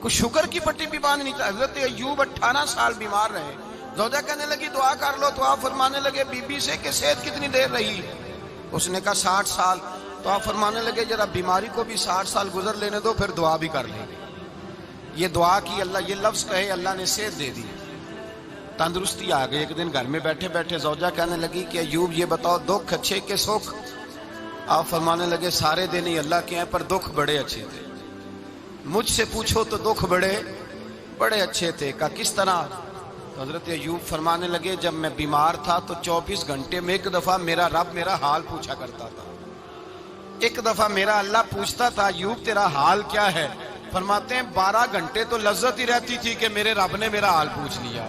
کوئی شکر کی پٹی بھی باندھ نہیں تھا. حضرت ایوب 18 سال بیمار رہے. زوجہ کہنے لگی دعا کر لو, تو آپ فرمانے لگے بی بی سے کہ صحت کتنی دیر رہی؟ اس نے کہا 60 سال. تو آپ فرمانے لگے ذرا بیماری کو بھی 60 سال گزر لینے دو, پھر دعا بھی کر لیں گے. یہ دعا کی, اللہ یہ لفظ کہے, اللہ نے صحت دے دی, تندرستی آ گئی. ایک دن گھر میں بیٹھے بیٹھے زوجہ کہنے لگی کہ ایوب یہ بتاؤ دکھ اچھے کہ سکھ؟ آپ فرمانے لگے سارے دن ہی اللہ کے ہیں, پر دکھ بڑے اچھے تھے. مجھ سے پوچھو تو دکھ بڑے اچھے تھے. کہا کس طرح؟ تو حضرت ایوب فرمانے لگے جب میں بیمار تھا تو 24 گھنٹے میں ایک دفعہ میرا رب میرا حال پوچھا کرتا تھا. ایک دفعہ میرا اللہ پوچھتا تھا ایوب تیرا حال کیا ہے؟ فرماتے ہیں 12 گھنٹے تو لذت ہی رہتی تھی کہ میرے رب نے میرا حال پوچھ لیا,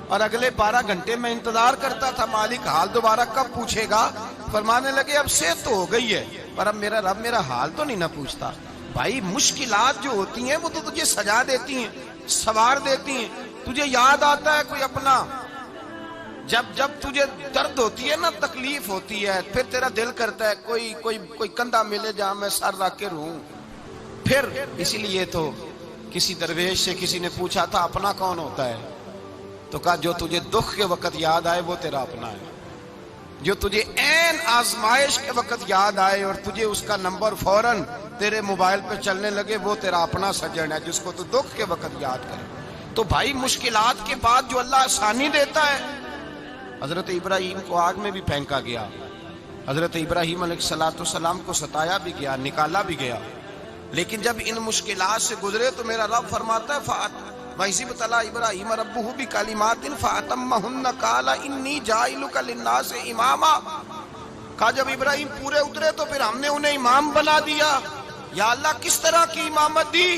اور اگلے 12 گھنٹے میں انتظار کرتا تھا مالک حال دوبارہ کب پوچھے گا. فرمانے لگے اب صحت تو ہو گئی ہے, پر اب میرا رب میرا حال تو نہیں نہ پوچھتا. بھائی مشکلات جو ہوتی ہیں وہ تو تجھے سجا دیتی ہیں, سوار دیتی ہیں. تجھے یاد آتا ہے کوئی اپنا, جب تجھے درد ہوتی ہے نا, تکلیف ہوتی ہے, پھر تیرا دل کرتا ہے کوئی کندھا ملے جہاں میں سر رکھ کے رہوں. پھر اسی لیے تو کسی درویش سے کسی نے پوچھا تھا اپنا کون ہوتا ہے؟ تو کہا جو تجھے دکھ کے وقت یاد آئے وہ تیرا اپنا ہے. جو تجھے عین آزمائش کے وقت یاد آئے اور تجھے اس کا نمبر فوراً تیرے موبائل پہ چلنے لگے, وہ تیرا اپنا سجن ہے جس کو تو دکھ کے وقت یاد کرے. تو بھائی مشکلات کے بعد جو اللہ آسانی دیتا ہے. حضرت ابراہیم کو آگ میں بھی پھینکا گیا, حضرت ابراہیم علیہ السلام کو ستایا بھی گیا, نکالا بھی گیا, لیکن جب ان مشکلات سے گزرے تو میرا رب فرماتا ہے وَإِذِ ابْتَلَىٰ إِبْرَاهِيمَ رَبُّهُ بِكَلِمَاتٍ فَأَتَمَّهُنَّ قَالَ إِنِّي جَاعِلُكَ لِلنَّاسِ إِمَامًا. کہا جب ابراہیم پورے اترے تو پھر ہم نے انہیں امام بنا دیا. یا اللہ کس طرح کی امامت دی؟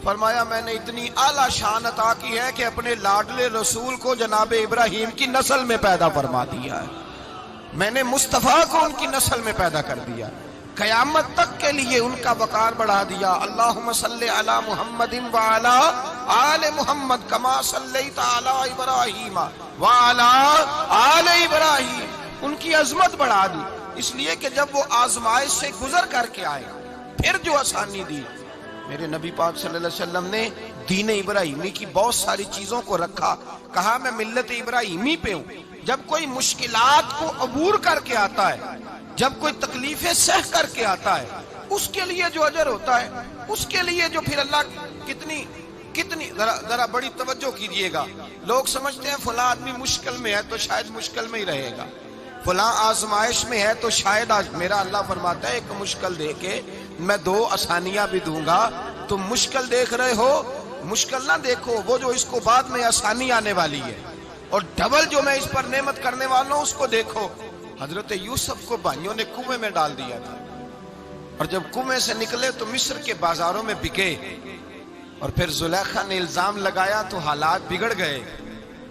فرمایا میں نے اتنی اعلیٰ شان عطا کی ہے کہ اپنے لاڈلے رسول کو جناب ابراہیم کی نسل میں پیدا فرما دیا ہے. میں نے مصطفیٰ کو ان کی نسل میں پیدا کر دیا, قیامت تک کے لیے ان کا وقار بڑھا دیا. اللہم صلی علی محمد وعلی آل محمد کما صلیت علی ابراہیم وعلی آل ابراہیم. ان کی عظمت بڑھا دی, اس لیے کہ جب وہ آزمائش سے گزر کر کے آئے پھر جو آسانی دی. میرے نبی پاک صلی اللہ علیہ وسلم نے دین ابراہیمی کی بہت ساری چیزوں کو رکھا, کہا میں ملت ابراہیمی پہ ہوں. جب کوئی مشکلات کو عبور کر کے آتا ہے, جب کوئی تکلیفیں سہ کر کے آتا ہے, اس کے لیے جو اجر ہوتا ہے, اس کے لیے جو پھر اللہ کتنی ذرا بڑی توجہ کیجئے گا. لوگ سمجھتے ہیں فلاں آدمی مشکل میں ہے تو شاید مشکل میں ہی رہے گا, فلاں آزمائش میں ہے تو شاید میرا اللہ فرماتا ہے ایک مشکل دے کے میں 2 آسانیاں بھی دوں گا. تم مشکل دیکھ رہے ہو, مشکل نہ دیکھو, وہ جو اس کو بعد میں آسانی آنے والی ہے, اور ڈبل جو میں اس پر نعمت کرنے والا ہوں اس کو دیکھو. حضرت یوسف کو بھائیوں نے کنویں میں ڈال دیا تھا, اور جب کنویں سے نکلے تو مصر کے بازاروں میں بکے, اور پھر زلیخا نے الزام لگایا تو حالات بگڑ گئے.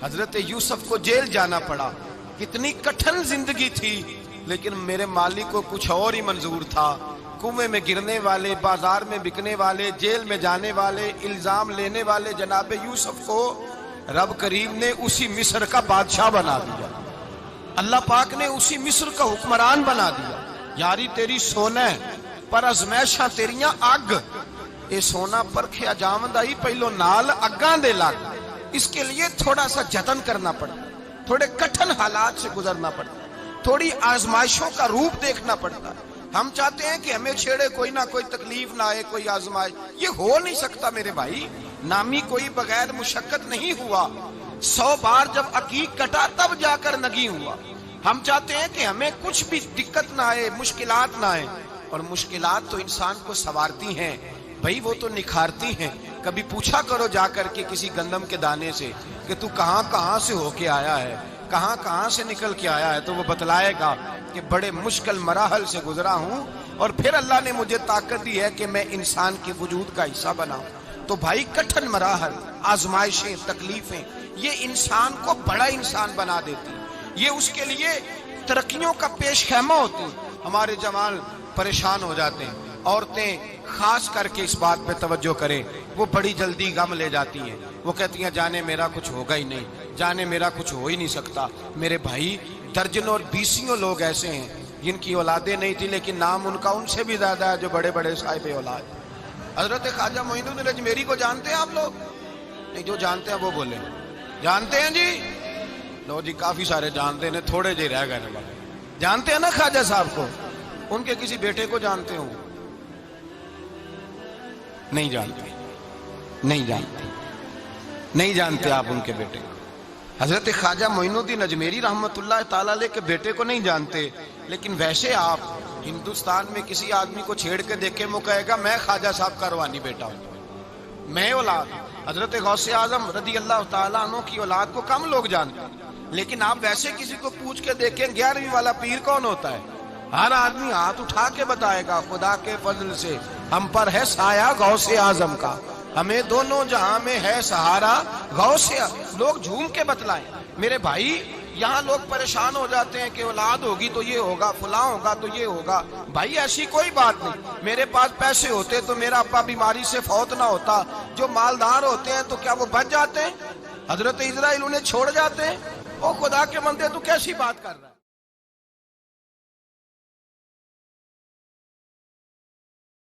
حضرت یوسف کو جیل جانا پڑا. کتنی کٹھن زندگی تھی, لیکن میرے مالک کو کچھ اور ہی منظور تھا. کنویں میں گرنے والے, بازار میں بکنے والے, جیل میں جانے والے, الزام لینے والے جناب یوسف کو رب کریم نے اسی مصر کا بادشاہ بنا دیا. اللہ پاک نے اسی مصر کا حکمران بنا دیا. یاری تیری سونا ہے پر ازمیشاں تیریاں اگ, اے سونا پرکھیا جاوندا ہی پہلو نال اگاں دے لگ. اس کے لیے تھوڑا سا جتن کرنا پڑتا, تھوڑے کٹھن حالات سے گزرنا پڑتا, تھوڑی آزمائشوں کا روپ دیکھنا پڑتا. ہم چاہتے ہیں کہ ہمیں چھیڑے کوئی نہ کوئی تکلیف نہ آئے, کوئی آزمائش. یہ ہو نہیں سکتا میرے بھائی. نامی کوئی بغیر مشقت نہیں ہوا. 100 بار جب عقیق کٹا تب جا کر نگی ہوا. ہم چاہتے ہیں کہ ہمیں کچھ بھی دقت نہ آئے, مشکلات نہ آئے, اور مشکلات تو انسان کو سنوارتی ہیں بھائی, وہ تو نکھارتی ہیں. کبھی پوچھا کرو جا کر کے کسی گندم کے دانے سے کہ تو کہاں سے ہو کے آیا ہے, کہاں سے نکل کے آیا ہے, تو وہ بتلائے گا کہ بڑے مشکل مراحل سے گزرا ہوں, اور پھر اللہ نے مجھے طاقت دی ہے کہ میں انسان کے وجود کا حصہ بناؤں. تو بھائی کٹھن مراحل, آزمائشیں, تکلیفیں, یہ انسان کو بڑا انسان بنا دیتی. یہ اس کے لیے ترقیوں کا پیش خیمہ ہوتی. ہمارے جوان پریشان ہو جاتے ہیں, عورتیں خاص کر کے اس بات پہ توجہ کریں, وہ بڑی جلدی غم لے جاتی ہیں. وہ کہتی ہیں جانے میرا کچھ ہوگا ہی نہیں, جانے میرا کچھ ہو ہی نہیں سکتا. میرے بھائی درجنوں اور بیسیوں لوگ ایسے ہیں جن کی اولادیں نہیں تھی, لیکن نام ان کا ان سے بھی زیادہ ہے جو بڑے بڑے صاحب اولاد. حضرت خواجہ معین الدین اجمیری کو جانتے ہیں آپ لوگ؟ نہیں، جو جانتے ہیں وہ بولیں جانتے ہیں جی؟ لو جی، کافی سارے جانتے ہیں، تھوڑے جی رہ گئے نا۔ جانتے ہیں نا خواجہ صاحب کو؟ ان کے کسی بیٹے کو جانتے ہوں؟ نہیں جانتے، نہیں جانتے، نہیں جانتے آپ ان کے بیٹے کو۔ حضرت خواجہ معین الدین اجمیری رحمت اللہ تعالی علیہ کے بیٹے کو نہیں جانتے، لیکن ویسے آپ ہندوستان میں کسی آدمی کو چھیڑ کے دیکھیں، وہ کہے گا میں خواجہ صاحب کا روحانی بیٹا ہوں، میں اولاد۔ حضرت غوث اعظم رضی اللہ تعالیٰ عنہ کی اولاد کو کم لوگ جانتے ہیں، لیکن آپ ویسے کسی کو پوچھ کے دیکھیں 11ویں والا پیر کون ہوتا ہے، ہر آدمی ہاتھ اٹھا کے بتائے گا خدا کے فضل سے ہم پر ہے سایہ غوث اعظم کا، ہمیں دونوں جہاں میں ہے سہارا غوث۔ لوگ جھوم کے بتلائیں میرے بھائی، یہاں لوگ پریشان ہو جاتے ہیں کہ اولاد ہوگی تو یہ ہوگا، فلاں ہوگا تو یہ ہوگا۔ بھائی ایسی کوئی بات نہیں، میرے پاس پیسے ہوتے تو میرا ابا بیماری سے فوت نہ ہوتا۔ جو مالدار ہوتے ہیں تو کیا وہ بچ جاتے ہیں؟ حضرت اسرائیل انہیں چھوڑ جاتے ہیں؟ او خدا کے بندے، تو کیسی بات کر رہا ہے؟